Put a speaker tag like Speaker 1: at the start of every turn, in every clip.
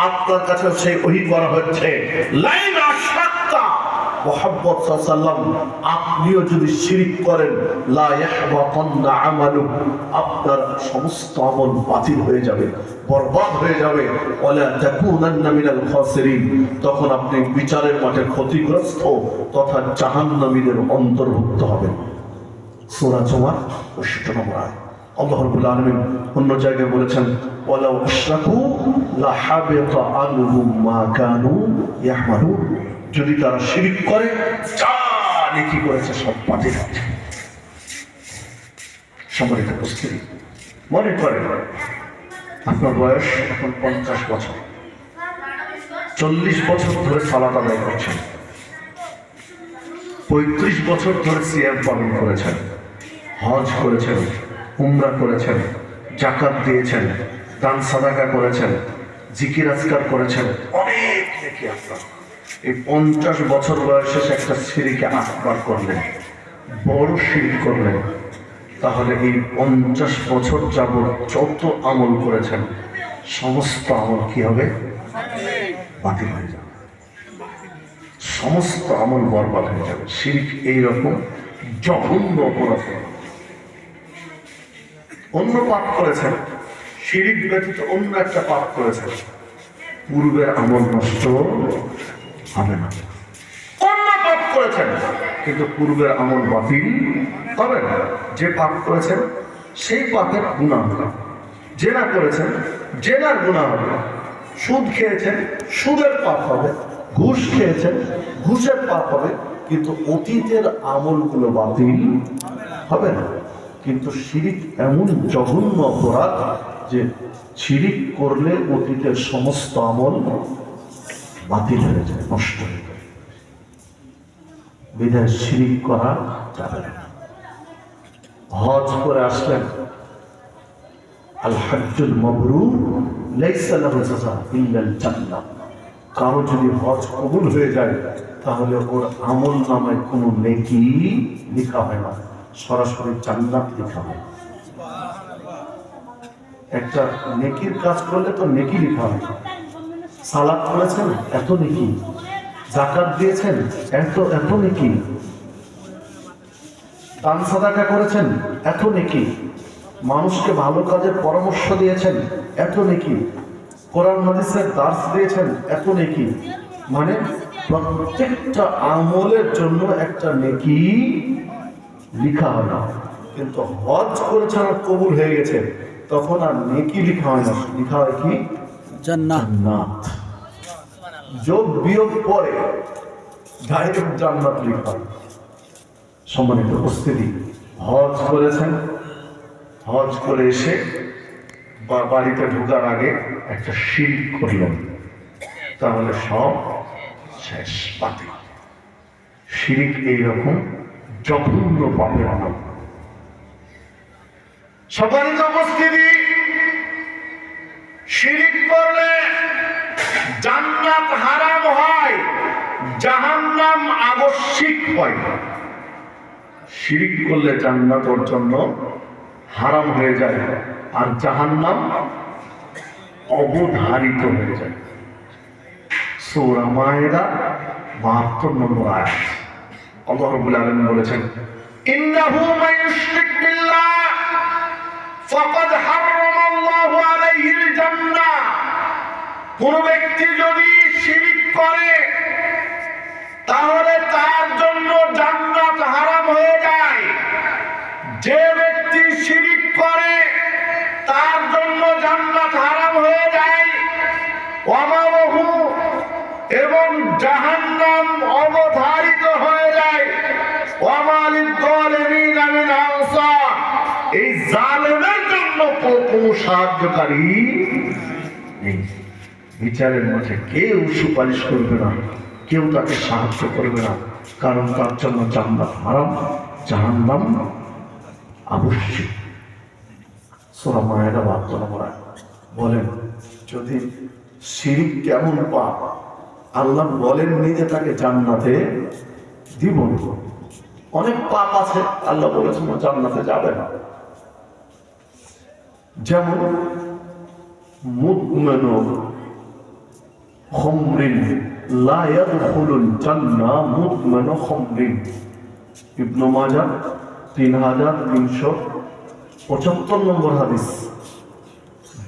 Speaker 1: আপনার কাছে সেই ওহী করা হচ্ছে লাইন আশরাকতা মুহাম্মদ সাল্লাল্লাহু আলাইহি ওয়াসাল্লাম, আপনিও যদি শিরক করেন লা ইয়াহবাতান্না আমালু, আপনার সমস্ত আমল বাতিল হয়ে যাবে, বরবাদ হয়ে যাবে। ওয়ালা তাকুনান্না মিনাল খাসিরিন, তখন আপনি বিচারের মাঠে ক্ষতিগ্রস্ত তথা জাহান্নামীদের অন্তর্ভুক্ত হবেন। সূরা জুমার ৬৫ নম্বর আয়াত। আল্লাহ রাব্বুল আলামিন অন্য জায়গায় বলেছেন ওয়ালাউ আশরাকু লাহাবিতা আনহুম মা কানু ইয়াহমালুন, যদি তারা শিরক করে যা নেকি করেছে সব বাতিল হয়ে যাবে। সম্মানিত উপস্থিতি, মনে করেন আপনার বয়স এখন 50 বছর, 40 বছর ধরে সালাত আদায় করছেন, 35 বছর ধরে সিয়াম পালন করেছেন, হজ করেছেন, উমরা করেছেন, যাকাত দিয়েছেন, দান সাদাকা করেছেন, জিকির আজকার করেছেন, অনেক নেকি আপনার। এই 50 বছর বয়সে একটা শিরকে আকবার করলেন, বড় শিরক করলেন, তাহলে এই 50 বছর যাবত যত আমল করেছেন সমস্ত আমল কি হবে? বাতিল হয়ে যাবে, সমস্ত আমল বরবাদ হয়ে যাবে। শিরক এইরকম জঘন্য অপরাধ। অন্য পাপ করেছেন, শিরক ব্যতীত অন্য একটা পাপ করেছেন, পূর্বের আমল নষ্ট হবে না। অন্য পাপ করেছেন কিন্তু পূর্বের আমল বাতিল হবে না। যে পাপ করেছেন সেই পাপের গুনাহ হবে, জেনা করেছেন জেনার গুনাহ হবে, সুদ খেয়েছেন সুদের পাপ হবে, ঘুষ খেয়েছেন ঘুষের পাপ হবে, কিন্তু অতীতের আমলগুলো বাতিল হবে না। কিন্তু শিরক এমন জঘন্য অপরাধ যে শিরক করলে অতীতের সমস্ত আমল বাতিল হয়ে যায়, নষ্ট হয়ে যায়। বিধায় শিরক করা যাবে না। হজ করে আসলেন, আল হজ্জুল মাবরুর লাইসা লাহু জাযা ইল্লাল জান্নাহ, কারো যদি হজ কবুল হয়ে যায় তাহলে ওর আমল নামায় কোনো নেকি লেখা হয় না, সরাসরি জান্নাত লেখা হয়। একটা নেকির কাজ করলে তো নেকি লেখা হয়। সালাত করেছেন এত নেকি, যাকাত দিয়েছেন এত নেকি, দান সাদাকা করেছেন এত নেকি, মানুষকে ভালো কাজের পরামর্শ দিয়েছেন এত নেকি, কোরআন হাদিসের দার্স দিয়েছেন এত নেকি। মানে প্রত্যেকটা আমলের জন্য একটা নেকি লিখা হয় না। কিন্তু হজ করেছেন আর কবুল হয়ে গেছে, তখন আর নেকি লিখা হয় না, লিখা হয় কি? জান্নাত। যোগ বিয়োগ পরে ডাইরেক্ট জান্নাত লিখা হয়। সম্মানিত উপস্থিতি, হজ করেছেন, হজ করে এসে বা বাড়িতে ঢোকার আগে একটা শিরক করলেন, তাহলে সব শেষ, বাতিল। শিরক এইরকম জঘন্য পাপের আমল। সম্মানিত উপস্থিতি, শিরক করলে জান্নাত হারাম হয়, জাহান্নাম আবশ্যিক হয়। শিরক করলে জান্নাত ওর জন্য হারাম হয়ে যায় আর জাহান্নাম অবধারিত হয়ে যায়। সূরা মায়েদা ৭২ নম্বর আয়াত। আল্লাহ রাব্বুল আলামিন বলেছেন, ইন্নাহু মান ইউশরিক বিল্লাহ ফাকাদ হারামাল্লাহু আলাইহিল জান্নাহ, কোন ব্যক্তি যদি শিরক করে তাহলে তার জন্য জান্নাত হারাম হয়ে যায়। যে ব্যক্তি শিরক করে তার জন্য জান্নাত হারাম হয়ে যায়, ওয়ামাহু, এবং জাহান্নাম অবধারিত হয়ে যায়। ওয়ামালিল যালিমিনা মিন আনসার, এই জালেমের জন্য কোনো সাহায্যকারী নেই। বিচারের মাঠে কেউ সুপারিশ করবে না, কেউ তাকে সাহায্য করবে না, কারণ তার জন্য জান্নাত হারাম, জাহান্নাম আবশ্যক। সূরা মায়েদা ৭২ নম্বর আয়াত। বলেন, যদি শিরক কেমন পাপ, আল্লাহ বলেননি যে তাকে জান্নাতে দিব। অনেক পাপ আছে আল্লাহ বলেছেন জান্নাতে যাবে না। যেমন মুমিন
Speaker 2: খামরিন লা ইয়াদখুলুল জান্নাহ মুদমানু খামরিন। ইবনে মাজাহ 3375 নম্বর হাদিস।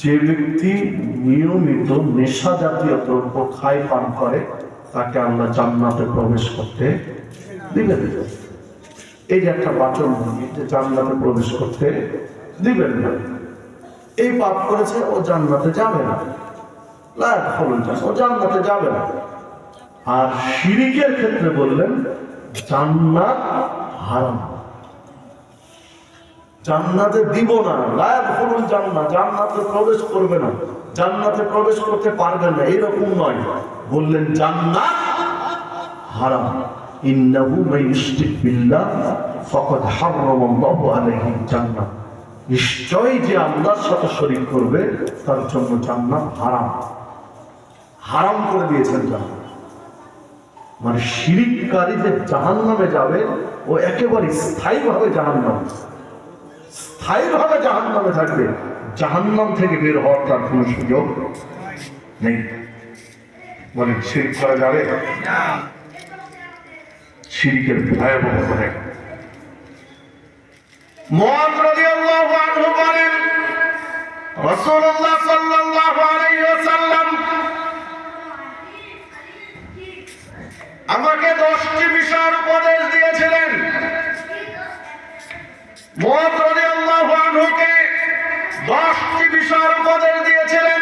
Speaker 2: যে ব্যক্তি নিয়মিত নেশা জাতীয় দ্রব্য খায় পান করে তাকে আল্লাহ জান্নাতে প্রবেশ করতে দিবেন। এই যে একটা বাচন ভঙ্গি যে জান্নাতে প্রবেশ করতে দিবেন না, এই পাপ করেছে ও জান্নাতে যাবে না, ও জান্নাতে যাবে না। আর শিরকের ক্ষেত্রে বললেন জান্নাত হারাম, জান্নাতে দিব না, লায়াত করুন জান্নাত, জান্নাতে প্রবেশ করবে না, জান্নাতে প্রবেশ করতে পারবে না, এরকম নয়। বললেন জান্নাত হারাম। ইন্নাহু মান ইউশরিক বিল্লাহ ফাকাদ হারামাল্লাহু আলাইহিল জান্নাহ। নিশ্চয়ই যে আল্লাহর সাথে শরীক করবে তার জন্য জান্নাত হারাম, হারাম করে দিয়েছেন জান্নাত। মানে শিরককারী যে জাহান্নামে যাবে ও একেবারে স্থায়ীভাবে জাহান্নামে, স্থায়ীভাবে জাহান্নামে থাকবে, জাহান্নাম থেকে বের হওয়ার তার কোনো সুযোগ নেই। বলেন শিরক করা যাবে? শিরকের ভয়াবহ করে।
Speaker 1: মুআয রাদিয়াল্লাহু আনহু বলেন রাসূলুল্লাহ সাল্লাল্লাহু আলাইহি ওয়াসাল্লাম আমাকে 10টি বিষয়ের উপদেশ দিয়েছিলেন। মুআয রাদিয়াল্লাহু আনহুকে 10টি বিষয়ের উপদেশ দিয়েছিলেন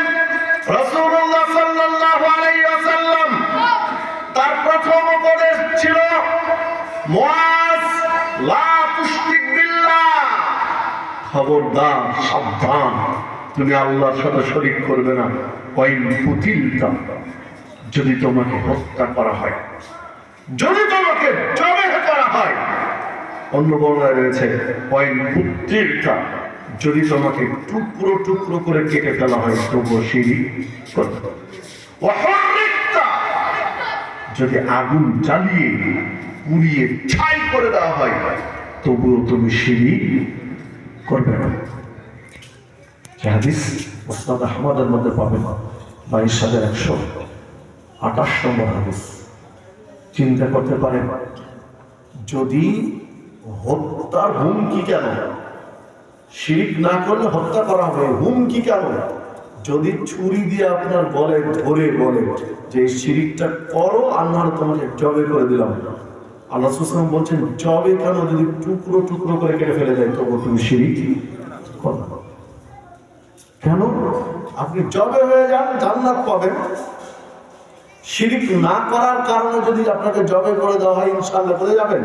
Speaker 1: রাসূলুল্লাহ সাল্লাল্লাহু আলাইহি ওয়াসাল্লাম। তার প্রথম উপদেশ ছিল মুআয লা তুশরিক বিল্লাহ,
Speaker 2: খবরদার, সাবধান, তুমি আল্লাহর সাথে শরীক করবে না। ওয়াইন কুতিলতা, যদি তোমাকে হত্যা করা হয়,
Speaker 1: যদি তোমাকে জবাহ করা হয়।
Speaker 2: অন্য বর্ণনায় রয়েছে ওয়াইন কুতিলতা, যদি তোমাকে টুকরো টুকরো করে কেটে ফেলা হয় তবুও শিরক করবে।
Speaker 1: ওয়া হুররিকতা,
Speaker 2: যদি আগুন জ্বালিয়ে পুড়িয়ে ছাই করে দেওয়া হয় তবুও তুমি শিরক করবে না। যে হাদিস মুসনাদ আহমদের মধ্যে পাবেন 22,128 নম্বর হাদিস। চিন্তা করতে পারেন, যদি হত্যার হুমকি কেন, শিরক না করলে হত্যা করা হবে, হুমকি কেন? যদি ছুরি দিয়ে আপনার গলে ধরে বলে যে শিরকটা করো আর নাহলে তোমাকে জবে করে দিলাম, আল্লাহ সুবহানাহু বলছেন জবে কেন, যদি টুকরো টুকরো করে কেটে ফেলে যায় তবু তুমি শিরক করো। কেন? আপনি জবে হয়ে যান, জান্নাত পাবেন। শিরক না করার কারণে যদি আপনাকে জবে করে দেওয়া হয় ইনশাআল্লাহ কোথায় যাবেন?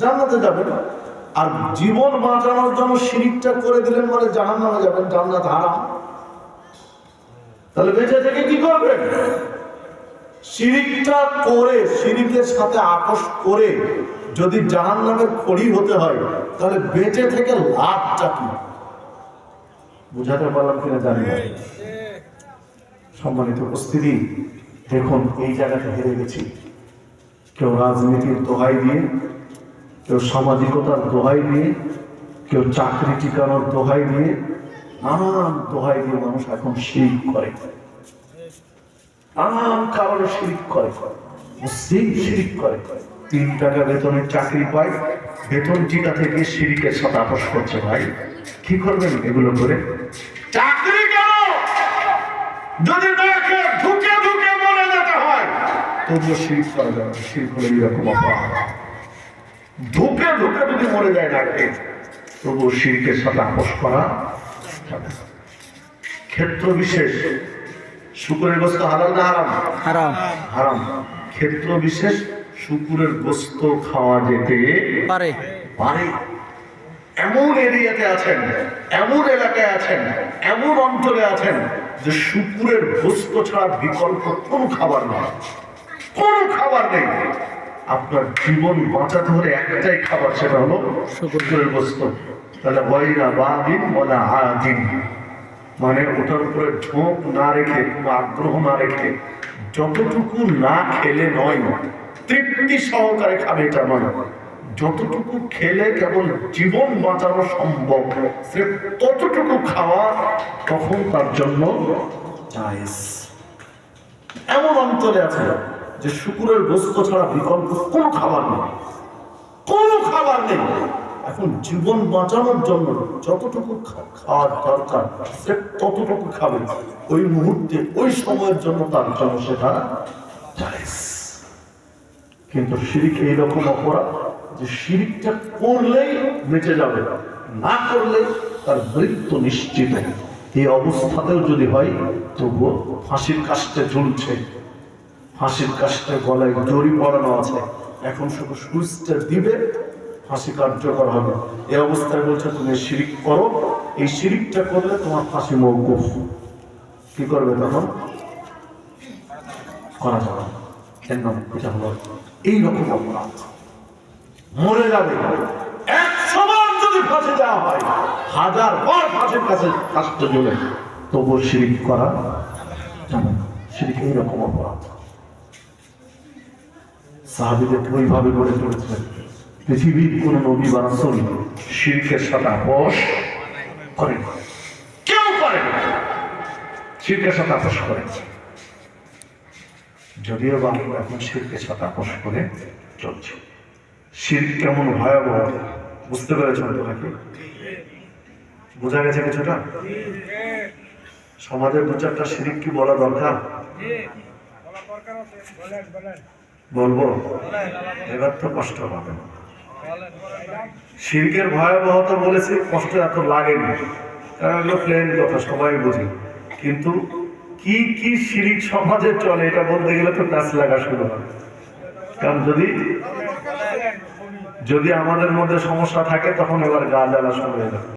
Speaker 2: জান্নাতে যাবেন। আর জীবন বাঁচানোর জন্য শিরকটা করে দিলেন বলে জাহান্নামে যাবেন, জান্নাত হারাম। তাহলে বেঁচে থেকে কি করবেন? শিরকটা করে, শিরকের সাথে আপোষ করে যদি জাহান্নামের খড়ি হতে হয় তাহলে বেঁচে থেকে লাভটা কি? বুঝাতে পারলাম কিনা জানি না। সম্মানিত উপস্থিতি, দেখুন এই জায়গাটা হেরে গেছি। কেউ রাজনীতির দোহাই দিয়ে, কেউ সামাজিকতার দোহাই দিয়ে, কেউ চাকরি টিকানোর দোহাই দিয়ে, নানান দোহাই দিয়ে মানুষ এখন শিরক করে, নানান কারণে শিরক করে। মুসলিম শিরক করে, 3 টাকা বেতনের চাকরি পায়, বেতন টিকা থেকে শিরকের সাথে আপোষ করছে। ভাই কি করবেন এগুলো করে?
Speaker 1: চাকরি কেন, যদি নাকে ঢুকে ঢুকে মরে যেতে হয়
Speaker 2: তবুও শিরক করা যাবে। শিরক হলে এরকম অপরাধ। ঢুকে ঢুকে যদি মরে যায় নাকে তবুও শিরকের সাথে আপোষ করা যাবে। ক্ষেত্র বিশেষ শুকরের গোস্ত হালাল না হারাম?
Speaker 3: হারাম।
Speaker 2: হারাম। ক্ষেত্র বিশেষ শুকরের গোস্ত খাওয়া যেতে
Speaker 3: পারে।
Speaker 2: এমন এরিয়াতে আছেন, এমন এলাকায় আছেন, এমন অঞ্চলে আছেন যে শুকরের গোস্ত ছাড়া বিকল্প কোনো খাবার নেই, কোনো খাবার নেই। আপনার জীবন বাঁচাতে হলে একটাই খাবার, সেটা হলো শুকরের গোস্ত। তাহলে ওয়াইরা বাদিন ওয়ালা আদিন, মানে ওটার উপরে ঝোঁক না রেখে, কোনো আগ্রহ না রেখে, যতটুকু না খেলে নয়, তৃপ্তি সহকারে খাবে এটা নয়, যতটুকু খেলে কেবল জীবন বাঁচানো সম্ভব ততটুকু খাওয়া তখন তার জন্য জায়েজ। এমন অন্তরে আছে যে শুকুরের গোস্ত ছাড়া বিকল্প কোনো খাবার নেই, কোনো খাবার নেই। এখন জীবন বাঁচানোর জন্য যতটুকু খাওয়ার দরকার সে ততটুকু খাবে, ওই মুহূর্তে ওই সময়ের জন্য তার জন্য সেটা জায়েজ। কিন্তু শিরিক এইরকম অপরাধ যে শিরিকটা করলেই বেঁচে যাবে, না করলে তার মৃত্যু নিশ্চিত। এই অবস্থাতেও যদি হয় তবুও ফাঁসির কাস্টে ঝুলছে, ফাঁসির কাস্টে গলায় দড়ি পরানো আছে, এখন শুধু সুইচটা দিবে ফাঁসি কার্যকর হবে। এই অবস্থায় বলছে তুমি শিরিক করো, এই শিরিকটা করলে তোমার ফাঁসি মওকুফ। কি করবে তখন? করা যাবে না। কেন? এটা হলো এইরকম অপরাধ, মরে যাবে। 100 বার যদি ফাঁসি দেওয়া হয়, 1000 বার ফাঁসির কাছে কাস্টে ঝুলে, তবুও শিরিক করা যাবে না। শিরিক এইরকম অপরাধ। সাহাবীদের ওইভাবে গড়ে তুলেছিলেন। পৃথিবীর কোন নবী বা রাসূল শিরকের সাথে আপোষ করেন, কেউ করেন শিরকের সাথে আপোষ করেন। যদিও বা আমরা এখন শিরকের সাথে আপোষ করে চলছে। শিরক কেমন ভয়াবহ বুঝতে পেরেছেন তো নাকি? বোঝা গেছে কিছুটা? সমাজের 2-4টা শিরক কি বলা দরকার? বলবো? এবার তো কষ্ট হবে। শিরকের ভয়াবহতা বলেছি, কষ্ট এত লাগেনি, কারণ এগুলো প্লেন কথা, সবাই বুঝি। কিন্তু কি কি শিরিক সমাজে চলে এটা বলতে গেলে তো প্যাঁচ লাগা শুরু হবে। কারণ যদি আমাদের মধ্যে সমস্যা থাকে তখন এবার গা জ্বালা শুরু হয়ে যাবে।